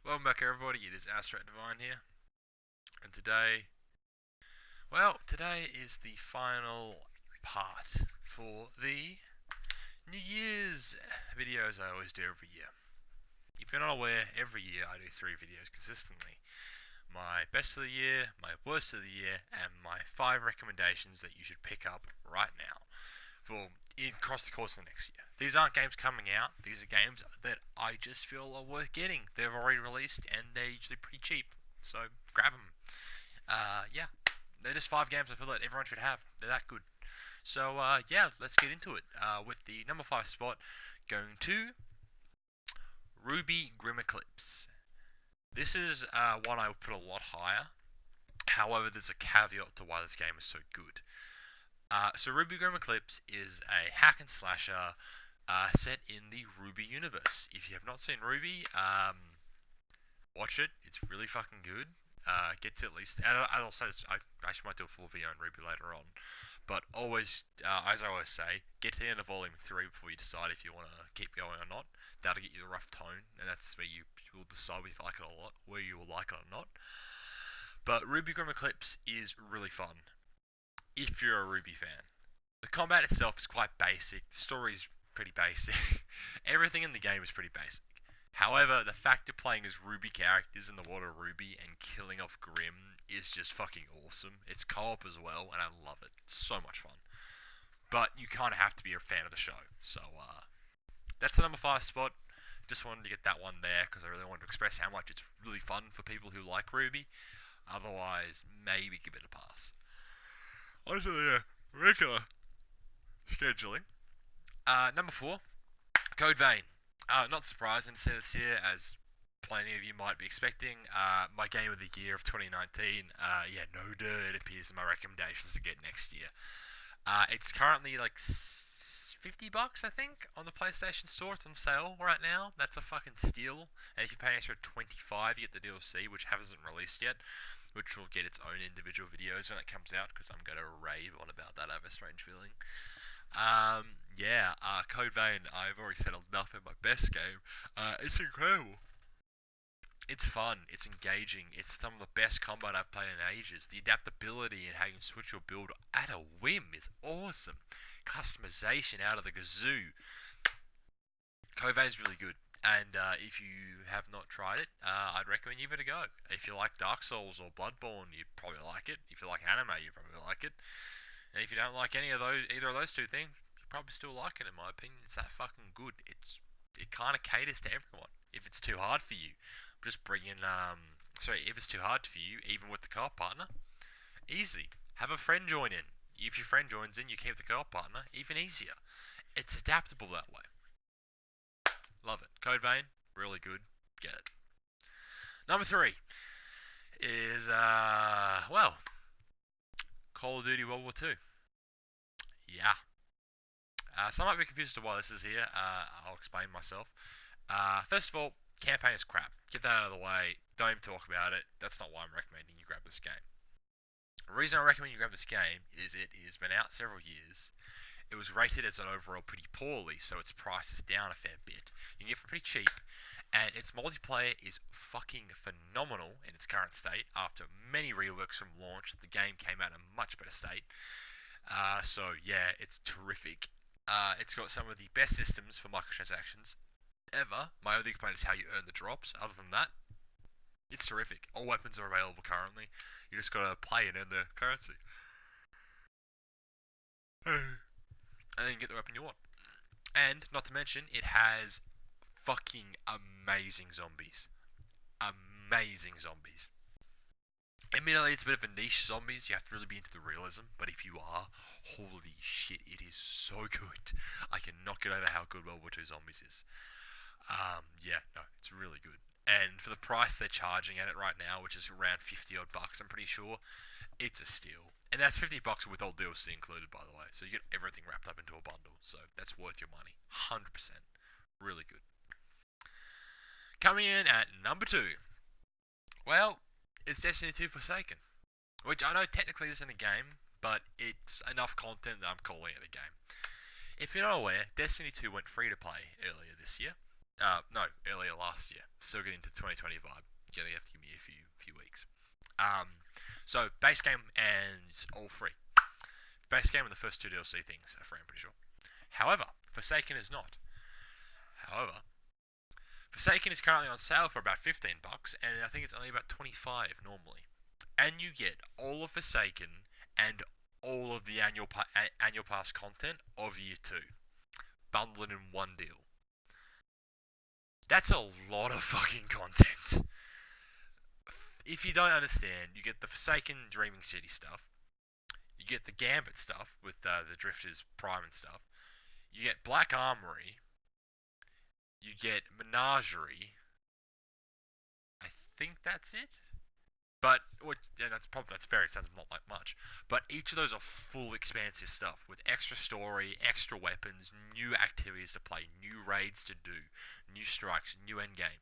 Welcome back, everybody. It is Astro Divine here, and today is the final part for the New Year's videos I always do every year. If you're not aware, every year I do 3 videos consistently. My best of the year, my worst of the year, and my 5 recommendations that you should pick up right now for across the course of the next year. These aren't games coming out. These are games that I just feel are worth getting. They've already released and they're usually pretty cheap, so grab them. Yeah, they're just 5 games I feel that everyone should have. They're that good. So yeah, let's get into it. With the number 5 spot going to RWBY Grim Eclipse. This is one I would put a lot higher. However, there's a caveat to why this game is so good. So RWBY Grim Eclipse is a hack and slasher set in the RWBY universe. If you have not seen RWBY, watch it. It's really fucking good. Get to at least, and I'll say this, I actually might do a full video on RWBY later on. But always, as I always say, get to the end of Volume 3 before you decide if you want to keep going or not. That'll get you the rough tone, and that's where you will decide whether you like it or not, where you will like it or not. But RWBY Grim Eclipse is really fun if you're a RWBY fan. The combat itself is quite basic. The story's pretty basic. Everything in the game is pretty basic. However, the fact of playing as RWBY characters in the world of RWBY and killing off Grim is just fucking awesome. It's co-op as well, and I love it. It's so much fun. But you kind of have to be a fan of the show. So, that's the number 5 spot. Just wanted to get that one there because I really wanted to express how much it's really fun for people who like RWBY. Otherwise, maybe give it a pass. Onto the regular scheduling. Number 4, Code Vein. Not surprising to see this here, as plenty of you might be expecting. My game of the year of 2019. Yeah, no dirt appears in my recommendations to get next year. It's currently like $50, I think, on the PlayStation Store. It's on sale right now. That's a fucking steal. And if you pay an extra $25, you get the DLC, which hasn't released yet, which will get its own individual videos when it comes out, because I'm going to rave on about that. I have a strange feeling. Code Vein, I've already said enough in my best game. It's incredible. It's fun, it's engaging, it's some of the best combat I've played in ages. The adaptability and how you can switch your build at a whim is awesome. Customization out of the gazoo. Code Vein's really good. And if you have not tried it, I'd recommend you give it a go. If you like Dark Souls or Bloodborne, you'd probably like it. If you like anime, you'd probably like it. And if you don't like either of those two things, you probably still like it. In my opinion, it's that fucking good. It kind of caters to everyone. If it's too hard for you, just bring in if it's too hard for you, even with the co-op partner, easy. Have a friend join in. If your friend joins in, you keep the co-op partner, even easier. It's adaptable that way. Love it. Code Vein, really good. Get it. Number 3 is Call of Duty World War II. Yeah. Some might be confused as to why this is here. I'll explain myself. First of all, campaign is crap. Get that out of the way. Don't even talk about it. That's not why I'm recommending you grab this game. The reason I recommend you grab this game is it has been out several years. It was rated as an overall pretty poorly, so its price is down a fair bit. You can get it for pretty cheap, and its multiplayer is fucking phenomenal in its current state. After many reworks from launch, the game came out in a much better state. So yeah, it's terrific. It's got some of the best systems for microtransactions ever. My only complaint is how you earn the drops. Other than that, it's terrific. All weapons are available currently. You just gotta play and earn the currency. And then get the weapon you want. And, not to mention, it has fucking amazing zombies. Amazing zombies. Admittedly, it's a bit of a niche zombies. You have to really be into the realism. But if you are, holy shit, it is so good. I cannot get over how good World War II Zombies is. It's really good. And for the price they're charging at it right now, which is around 50 odd bucks, I'm pretty sure, it's a steal. And that's 50 bucks with all DLC included, by the way. So you get everything wrapped up into a bundle. So that's worth your money. 100%. Really good. Coming in at number 2. Well, it's Destiny 2 Forsaken. Which I know technically isn't a game, but it's enough content that I'm calling it a game. If you're not aware, Destiny 2 went free to play earlier this year. No, earlier last year. Still getting into 2020 vibe. Gonna have to give me a few weeks. Um, so base game and all free. Base game and the first two DLC things are free, I'm pretty sure. However, Forsaken is not. However, Forsaken is currently on sale for about $15, and I think it's only about 25 normally. And you get all of Forsaken and all of the annual pass content of Year 2 bundled in one deal. That's a lot of fucking content. If you don't understand, you get the Forsaken Dreaming City stuff, you get the Gambit stuff with the Drifters Prime and stuff, you get Black Armory, you get Menagerie. I think that's it. But yeah, that's very sounds not like much. But each of those are full expansive stuff with extra story, extra weapons, new activities to play, new raids to do, new strikes, new endgame.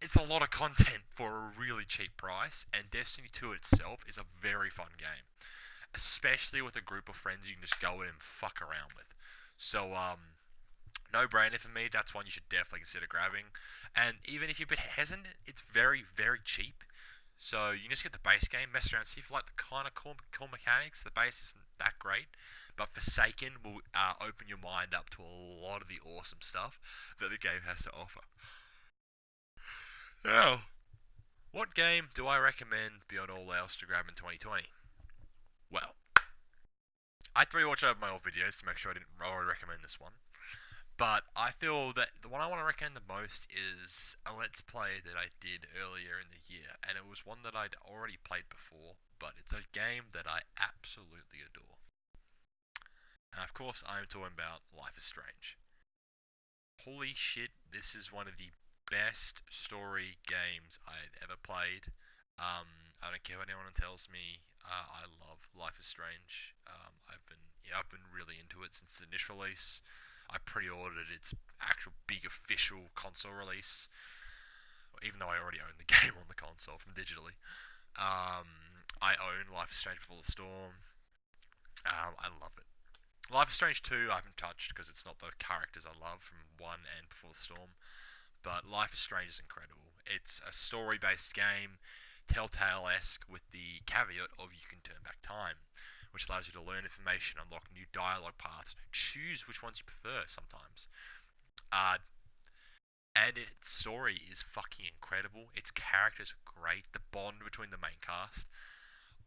It's a lot of content for a really cheap price, and Destiny 2 itself is a very fun game, especially with a group of friends you can just go in and fuck around with. So no brainer for me. That's one you should definitely consider grabbing. And even if you're a bit hesitant, it's very very cheap. So you can just get the base game, mess around, see if you like the kind of cool mechanics. The base isn't that great, but Forsaken will open your mind up to a lot of the awesome stuff that the game has to offer. Now, what game do I recommend beyond all else to grab in 2020? Well, I had to rewatch over my old videos to make sure I didn't already recommend this one. But I feel that the one I want to recommend the most is a Let's Play that I did earlier in the year, and it was one that I'd already played before, but it's a game that I absolutely adore. And of course, I'm talking about Life is Strange. Holy shit, this is one of the best story games I've ever played. I don't care what anyone tells me. I love Life is Strange. I've been really into it since its initial release. I pre-ordered its actual big official console release, even though I already own the game on the console from digitally. Um, I own Life is Strange Before the Storm. I love it. Life is Strange 2 I haven't touched because it's not the characters I love from 1 and Before the Storm, but Life is Strange is incredible. It's a story-based game, Telltale-esque, with the caveat of you can turn back time, which allows you to learn information, unlock new dialogue paths, choose which ones you prefer sometimes. Uh, and its story is fucking incredible. Its characters are great. The bond between the main cast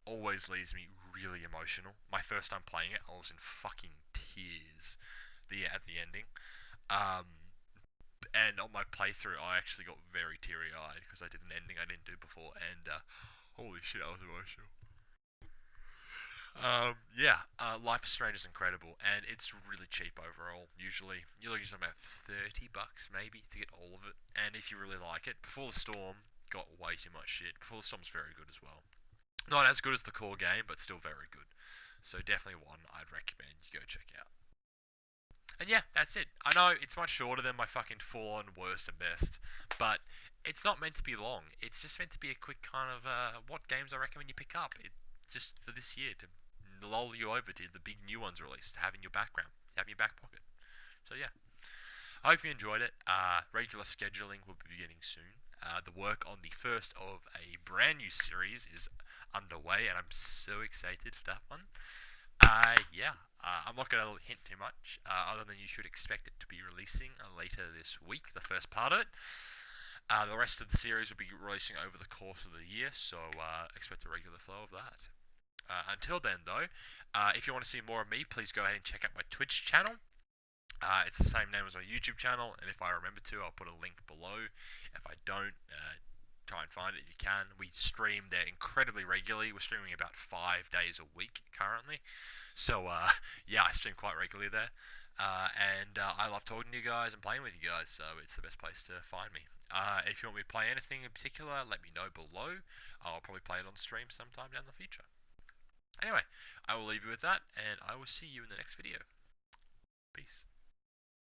always leaves me really emotional. My first time playing it, I was in fucking tears at the ending. Um, and on my playthrough, I actually got very teary eyed because I did an ending I didn't do before, and holy shit, I was emotional. Life is Strange is incredible, and it's really cheap overall. Usually, you're looking at about $30 maybe to get all of it. And if you really like it, Before the Storm got way too much shit. Before the Storm's very good as well. Not as good as the core game, but still very good. So definitely one I'd recommend you go check out. And yeah, that's it. I know it's much shorter than my fucking full-on worst and best, but it's not meant to be long. It's just meant to be a quick kind of what games I recommend you pick up. Just for this year to lull you over to the big new ones released, to have in your background, to have in your back pocket. So yeah, I hope you enjoyed it. Regular scheduling will be beginning soon. The work on the first of a brand new series is underway, and I'm so excited for that one. I'm not going to hint too much, other than you should expect it to be releasing later this week, the first part of it. The rest of the series will be releasing over the course of the year, so expect a regular flow of that. Until then, though, if you want to see more of me, please go ahead and check out my Twitch channel. It's the same name as my YouTube channel, and if I remember to, I'll put a link below. If I don't, try and find it if you can. We stream there incredibly regularly. We're streaming about 5 days a week currently. So, I stream quite regularly there. I love talking to you guys and playing with you guys, so it's the best place to find me. If you want me to play anything in particular, let me know below. I'll probably play it on stream sometime down the future. Anyway, I will leave you with that, and I will see you in the next video. Peace.